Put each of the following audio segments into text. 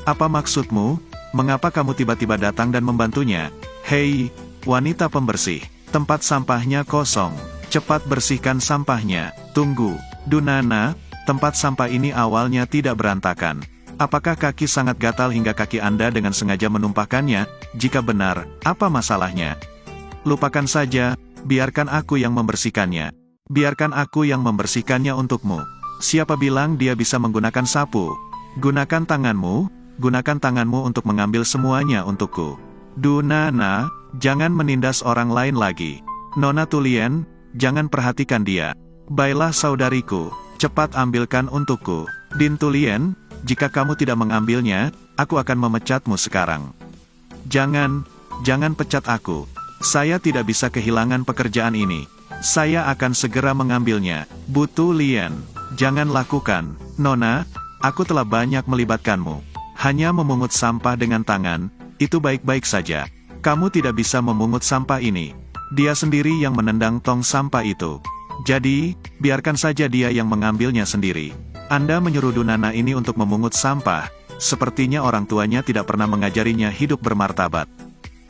Apa maksudmu? Mengapa kamu tiba-tiba datang dan membantunya? Hei, wanita pembersih, tempat sampahnya kosong. Cepat bersihkan sampahnya. Tunggu, Dunana, tempat sampah ini awalnya tidak berantakan. Apakah kaki sangat gatal hingga kaki Anda dengan sengaja menumpahkannya? Jika benar, apa masalahnya? Lupakan saja, biarkan aku yang membersihkannya. Biarkan aku yang membersihkannya untukmu. Siapa bilang dia bisa menggunakan sapu? Gunakan tanganmu untuk mengambil semuanya untukku. Dunana, jangan menindas orang lain lagi. Nona Tulien, jangan perhatikan dia. Baiklah saudariku, cepat ambilkan untukku. Din Tulien, jika kamu tidak mengambilnya, aku akan memecatmu sekarang. Jangan pecat aku. Saya tidak bisa kehilangan pekerjaan ini. Saya akan segera mengambilnya. Bu Tulien, jangan lakukan. Nona, aku telah banyak melibatkanmu. Hanya memungut sampah dengan tangan, itu baik-baik saja. Kamu tidak bisa memungut sampah ini. Dia sendiri yang menendang tong sampah itu. Jadi, biarkan saja dia yang mengambilnya sendiri. Anda menyuruh Dunana ini untuk memungut sampah. Sepertinya orang tuanya tidak pernah mengajarinya hidup bermartabat.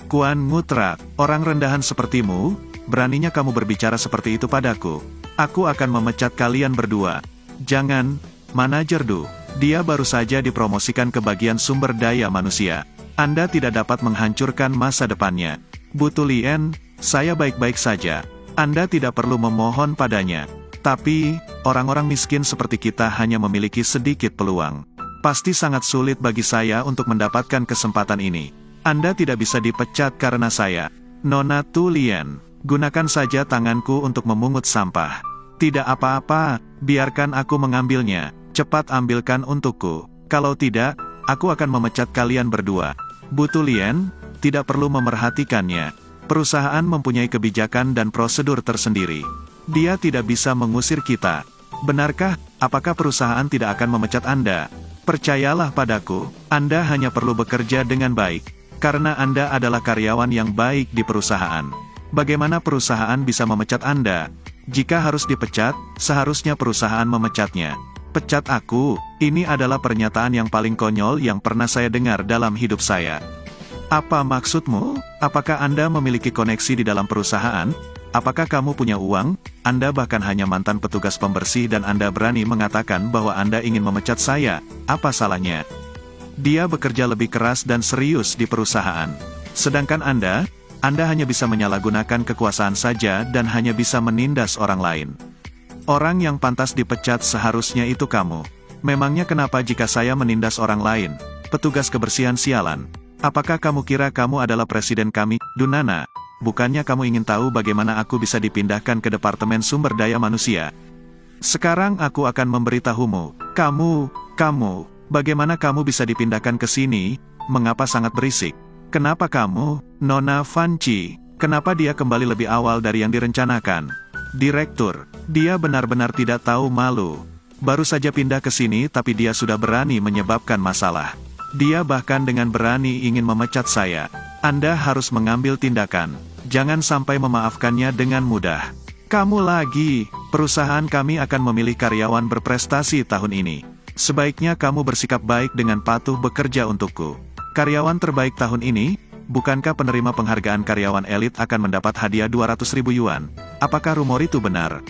Kuan ngutrak, orang rendahan sepertimu, beraninya kamu berbicara seperti itu padaku. Aku akan memecat kalian berdua. Jangan, Manajer Du. Dia baru saja dipromosikan ke bagian sumber daya manusia. Anda tidak dapat menghancurkan masa depannya. Bu Tulien, saya baik-baik saja. Anda tidak perlu memohon padanya. Tapi, orang-orang miskin seperti kita hanya memiliki sedikit peluang. Pasti sangat sulit bagi saya untuk mendapatkan kesempatan ini. Anda tidak bisa dipecat karena saya. Nona Tulien, gunakan saja tanganku untuk memungut sampah. Tidak apa-apa, biarkan aku mengambilnya. Cepat ambilkan untukku. Kalau tidak, aku akan memecat kalian berdua. Bu Tulien, tidak perlu memerhatikannya. Perusahaan mempunyai kebijakan dan prosedur tersendiri. Dia tidak bisa mengusir kita. Benarkah? Apakah perusahaan tidak akan memecat Anda? Percayalah padaku, Anda hanya perlu bekerja dengan baik. Karena Anda adalah karyawan yang baik di perusahaan. Bagaimana perusahaan bisa memecat Anda? Jika harus dipecat, seharusnya perusahaan memecatnya. Pecat aku, ini adalah pernyataan yang paling konyol yang pernah saya dengar dalam hidup saya. Apa maksudmu? Apakah Anda memiliki koneksi di dalam perusahaan? Apakah kamu punya uang? Anda bahkan hanya mantan petugas pembersih dan Anda berani mengatakan bahwa Anda ingin memecat saya. Apa salahnya? Dia bekerja lebih keras dan serius di perusahaan. Sedangkan Anda hanya bisa menyalahgunakan kekuasaan saja dan hanya bisa menindas orang lain. Orang yang pantas dipecat seharusnya itu kamu. Memangnya kenapa jika saya menindas orang lain? Petugas kebersihan sialan. Apakah kamu kira kamu adalah presiden kami, Dunana? Bukannya kamu ingin tahu bagaimana aku bisa dipindahkan ke Departemen Sumber Daya Manusia? Sekarang aku akan memberitahumu. Kamu, bagaimana kamu bisa dipindahkan ke sini? Mengapa sangat berisik? Kenapa kamu, Nona Fanci? Kenapa dia kembali lebih awal dari yang direncanakan? Direktur, dia benar-benar tidak tahu malu. Baru saja pindah ke sini tapi dia sudah berani menyebabkan masalah. Dia bahkan dengan berani ingin memecat saya. Anda harus mengambil tindakan. Jangan sampai memaafkannya dengan mudah. Kamu lagi, perusahaan kami akan memilih karyawan berprestasi tahun ini. Sebaiknya kamu bersikap baik dengan patuh bekerja untukku. Karyawan terbaik tahun ini, bukankah penerima penghargaan karyawan elit akan mendapat hadiah 200.000 yuan? Apakah rumor itu benar?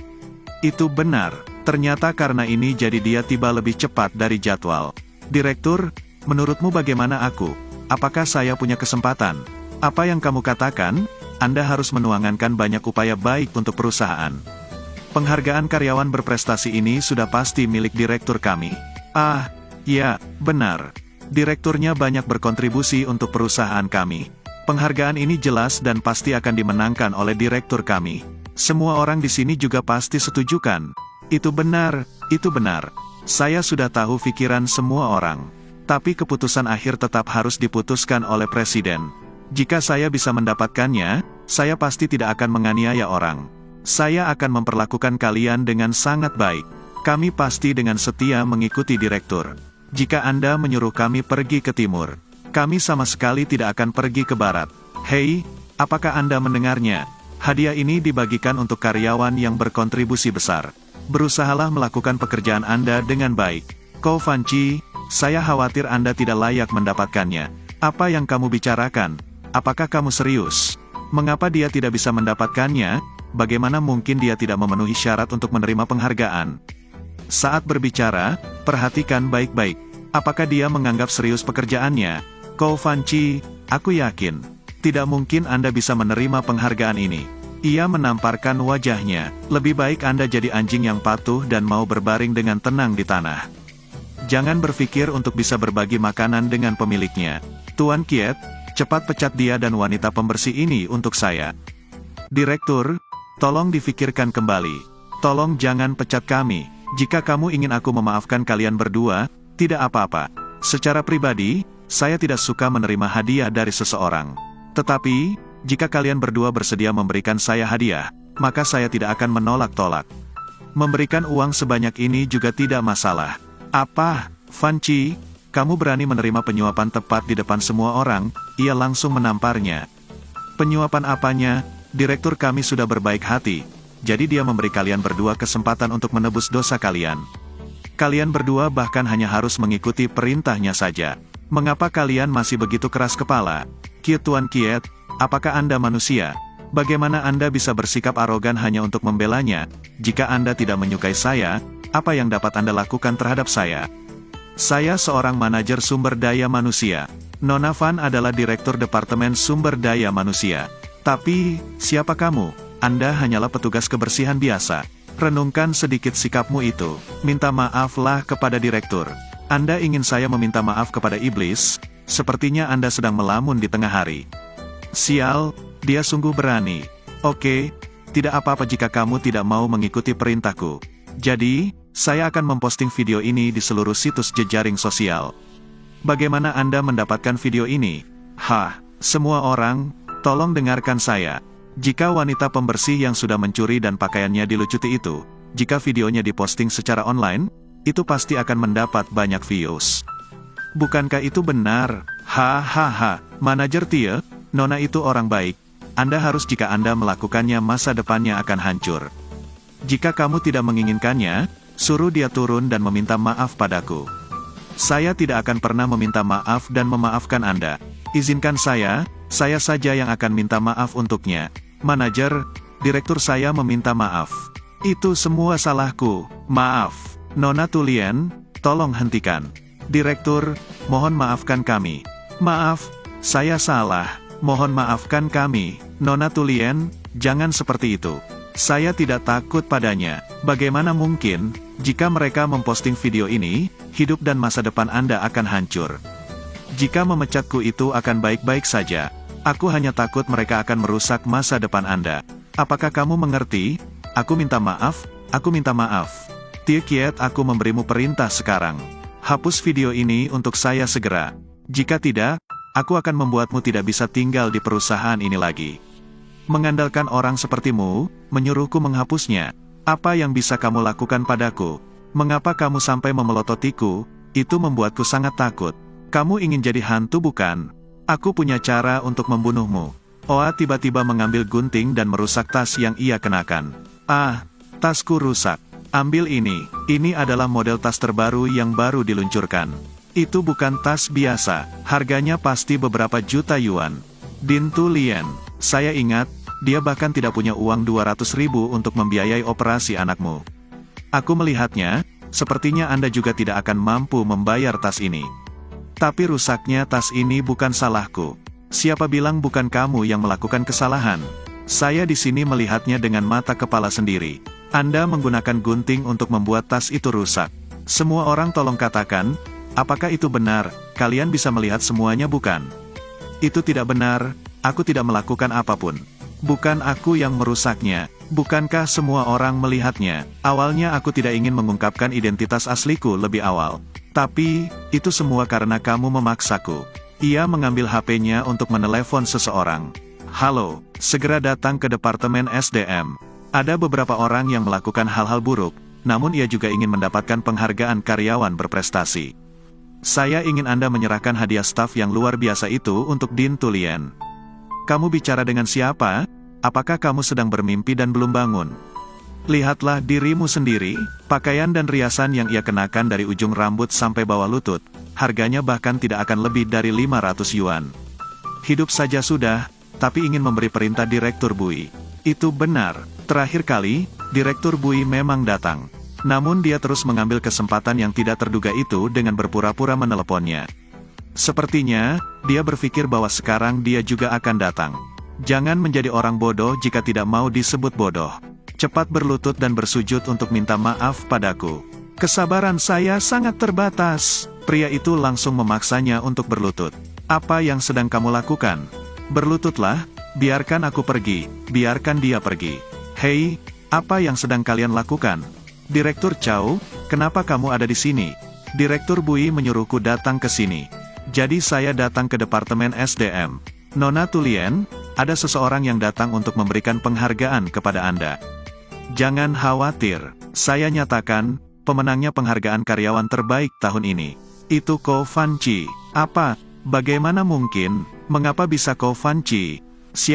Itu benar. Ternyata karena ini jadi dia tiba lebih cepat dari jadwal. Direktur, menurutmu bagaimana aku? Apakah saya punya kesempatan? Apa yang kamu katakan? Anda harus menuangkan banyak upaya baik untuk perusahaan. Penghargaan karyawan berprestasi ini sudah pasti milik direktur kami. Ah, ya, benar. Direkturnya banyak berkontribusi untuk perusahaan kami. Penghargaan ini jelas dan pasti akan dimenangkan oleh direktur kami. Semua orang di sini juga pasti setuju kan? Itu benar, itu benar. Saya sudah tahu pikiran semua orang. Tapi keputusan akhir tetap harus diputuskan oleh presiden. Jika saya bisa mendapatkannya, saya pasti tidak akan menganiaya orang. Saya akan memperlakukan kalian dengan sangat baik. Kami pasti dengan setia mengikuti direktur. Jika Anda menyuruh kami pergi ke timur, kami sama sekali tidak akan pergi ke barat. Hei, apakah Anda mendengarnya? Hadiah ini dibagikan untuk karyawan yang berkontribusi besar. Berusahalah melakukan pekerjaan Anda dengan baik. Ko Fanci, Saya khawatir Anda tidak layak mendapatkannya. Apa yang kamu bicarakan? Apakah kamu serius? Mengapa dia tidak bisa mendapatkannya? Bagaimana mungkin dia tidak memenuhi syarat untuk menerima penghargaan? Saat berbicara, perhatikan baik-baik. Apakah dia menganggap serius pekerjaannya? Kou Fanci, aku yakin. Tidak mungkin Anda bisa menerima penghargaan ini. Ia menamparkan wajahnya. Lebih baik Anda jadi anjing yang patuh dan mau berbaring dengan tenang di tanah. Jangan berpikir untuk bisa berbagi makanan dengan pemiliknya. Tuan Kiet, cepat pecat dia dan wanita pembersih ini untuk saya. Direktur, tolong difikirkan kembali. Tolong jangan pecat kami. Jika kamu ingin aku memaafkan kalian berdua, tidak apa-apa. Secara pribadi, saya tidak suka menerima hadiah dari seseorang. Tetapi, jika kalian berdua bersedia memberikan saya hadiah, maka saya tidak akan menolak-tolak. Memberikan uang sebanyak ini juga tidak masalah. Apa, Fanci, kamu berani menerima penyuapan tepat di depan semua orang? Ia langsung menamparnya. Penyuapan apanya? Direktur kami sudah berbaik hati, jadi dia memberi kalian berdua kesempatan untuk menebus dosa kalian. Kalian berdua bahkan hanya harus mengikuti perintahnya saja. Mengapa kalian masih begitu keras kepala? Kiet Tuan Kiet, apakah Anda manusia? Bagaimana Anda bisa bersikap arogan hanya untuk membelanya? Jika Anda tidak menyukai saya, apa yang dapat Anda lakukan terhadap saya? Saya seorang manajer sumber daya manusia. Nona Van adalah direktur Departemen Sumber Daya Manusia. Tapi, siapa kamu? Anda hanyalah petugas kebersihan biasa. Renungkan sedikit sikapmu itu. Minta maaflah kepada direktur. Anda ingin saya meminta maaf kepada iblis? Sepertinya Anda sedang melamun di tengah hari. Sial, dia sungguh berani. Oke, tidak apa-apa jika kamu tidak mau mengikuti perintahku. Jadi, saya akan memposting video ini di seluruh situs jejaring sosial. Bagaimana Anda mendapatkan video ini? Semua orang, tolong dengarkan saya. Jika wanita pembersih yang sudah mencuri dan pakaiannya dilucuti itu, jika videonya diposting secara online, itu pasti akan mendapat banyak views. Bukankah itu benar? Manajer Tie, Nona itu orang baik. Anda harus jika Anda melakukannya masa depannya akan hancur. Jika kamu tidak menginginkannya, suruh dia turun dan meminta maaf padaku. Saya tidak akan pernah meminta maaf dan memaafkan Anda. Izinkan saya saja yang akan minta maaf untuknya. Manajer, direktur saya meminta maaf. Itu semua salahku, maaf. Nona Tulien, tolong hentikan. Direktur, mohon maafkan kami. Maaf, saya salah. Mohon maafkan kami. Nona Tulien, jangan seperti itu. Saya tidak takut padanya. Bagaimana mungkin, jika mereka memposting video ini, hidup dan masa depan Anda akan hancur. Jika memecatku itu akan baik-baik saja. Aku hanya takut mereka akan merusak masa depan Anda. Apakah kamu mengerti? Aku minta maaf, aku minta maaf. Tie Kiet, aku memberimu perintah sekarang. Hapus video ini untuk saya segera. Jika tidak, aku akan membuatmu tidak bisa tinggal di perusahaan ini lagi. Mengandalkan orang sepertimu, menyuruhku menghapusnya. Apa yang bisa kamu lakukan padaku? Mengapa kamu sampai memelototiku? Itu membuatku sangat takut. Kamu ingin jadi hantu bukan? Aku punya cara untuk membunuhmu. Oa tiba-tiba mengambil gunting dan merusak tas yang ia kenakan. Tasku rusak. Ambil ini. Ini adalah model tas terbaru yang baru diluncurkan. Itu bukan tas biasa. Harganya pasti beberapa juta yuan. Din Tulien, saya ingat, dia bahkan tidak punya uang 200.000 untuk membiayai operasi anakmu. Aku melihatnya, sepertinya Anda juga tidak akan mampu membayar tas ini. Tapi rusaknya tas ini bukan salahku. Siapa bilang bukan kamu yang melakukan kesalahan? Saya di sini melihatnya dengan mata kepala sendiri. Anda menggunakan gunting untuk membuat tas itu rusak. Semua orang tolong katakan, apakah itu benar? Kalian bisa melihat semuanya bukan? Itu tidak benar, aku tidak melakukan apapun. Bukan aku yang merusaknya. Bukankah semua orang melihatnya? Awalnya aku tidak ingin mengungkapkan identitas asliku lebih awal. Tapi, itu semua karena kamu memaksaku. Ia mengambil HP-nya untuk menelepon seseorang. Halo, segera datang ke Departemen SDM. Ada beberapa orang yang melakukan hal-hal buruk, namun ia juga ingin mendapatkan penghargaan karyawan berprestasi. Saya ingin Anda menyerahkan hadiah staf yang luar biasa itu untuk Din Tulien. Kamu bicara dengan siapa? Apakah kamu sedang bermimpi dan belum bangun? Lihatlah dirimu sendiri, pakaian dan riasan yang ia kenakan dari ujung rambut sampai bawah lutut, harganya bahkan tidak akan lebih dari 500 yuan. Hidup saja sudah, tapi ingin memberi perintah Direktur Bui. Itu benar, terakhir kali, Direktur Bui memang datang. Namun dia terus mengambil kesempatan yang tidak terduga itu dengan berpura-pura meneleponnya. Sepertinya, dia berpikir bahwa sekarang dia juga akan datang. Jangan menjadi orang bodoh jika tidak mau disebut bodoh. Cepat berlutut dan bersujud untuk minta maaf padaku. Kesabaran saya sangat terbatas. Pria itu langsung memaksanya untuk berlutut. Apa yang sedang kamu lakukan? Berlututlah, biarkan aku pergi, biarkan dia pergi. Hei, apa yang sedang kalian lakukan? Direktur Chow, kenapa kamu ada di sini? Direktur Bui menyuruhku datang ke sini. Jadi saya datang ke Departemen SDM. Nona Tulien, ada seseorang yang datang untuk memberikan penghargaan kepada Anda. Jangan khawatir, saya nyatakan, pemenangnya penghargaan karyawan terbaik tahun ini. Itu Ko Fan Chi. Apa? Bagaimana mungkin? Mengapa bisa Ko Fan Chi?